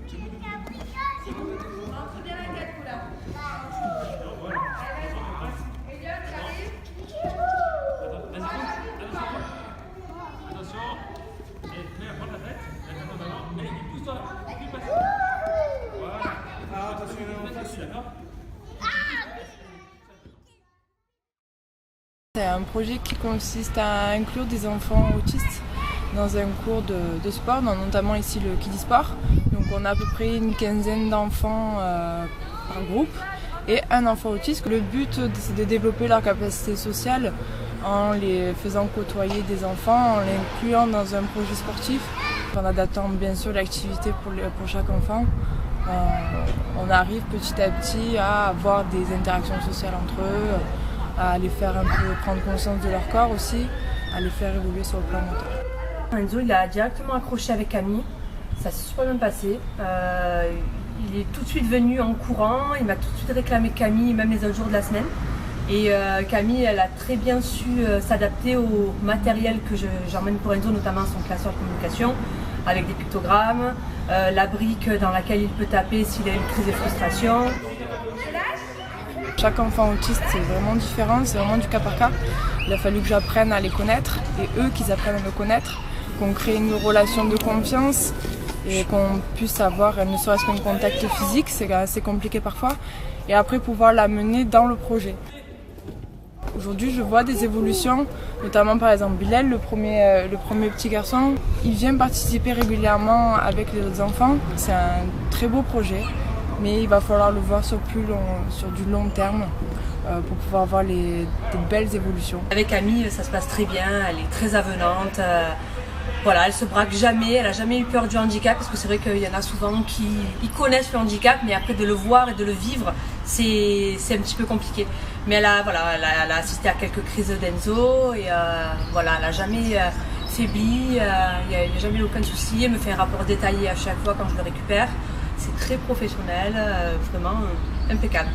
Rentre bien la tête, Poula. Elliot, j'arrive. Attention. Et Claire, prends la tête. La tête en avant. Allez, pousse-toi. Plus facile. Voilà. Ah, attention, d'accord. C'est un projet qui consiste à inclure des enfants autistes dans un cours de sport, notamment ici le Kiddie Sport. Donc on a à peu près une quinzaine d'enfants par groupe et un enfant autiste. Le but c'est de développer leur capacité sociale en les faisant côtoyer des enfants, en l'incluant dans un projet sportif, en adaptant bien sûr l'activité pour chaque enfant. On arrive petit à petit à avoir des interactions sociales entre eux, à les faire un peu prendre conscience de leur corps aussi, à les faire évoluer sur le plan moteur. Enzo, il a directement accroché avec Camille, ça s'est super bien passé. Il est tout de suite venu en courant, il m'a tout de suite réclamé Camille, même les autres jours de la semaine. Et Camille, elle a très bien su s'adapter au matériel que j'emmène pour Enzo, notamment son classeur de communication, avec des pictogrammes, la brique dans laquelle il peut taper s'il a une crise de frustration. Chaque enfant autiste c'est vraiment différent, c'est vraiment du cas par cas. Il a fallu que j'apprenne à les connaître et eux qu'ils apprennent à me connaître, qu'on crée une relation de confiance et qu'on puisse avoir ne serait-ce qu'un contact physique, c'est assez compliqué parfois, et après pouvoir l'amener dans le projet. Aujourd'hui je vois des évolutions, notamment par exemple Bilal, le premier petit garçon, il vient participer régulièrement avec les autres enfants, c'est un très beau projet. Mais il va falloir le voir sur du long terme pour pouvoir avoir des belles évolutions. Avec Camille, ça se passe très bien, elle est très avenante. Voilà, elle se braque jamais, elle n'a jamais eu peur du handicap, parce que c'est vrai qu'il y en a souvent qui connaissent le handicap, mais après de le voir et de le vivre, c'est un petit peu compliqué. Mais elle a assisté à quelques crises d'Enzo et voilà, elle n'a jamais faibli, il n'y a jamais aucun souci, elle me fait un rapport détaillé à chaque fois quand je le récupère. C'est très professionnel, vraiment impeccable.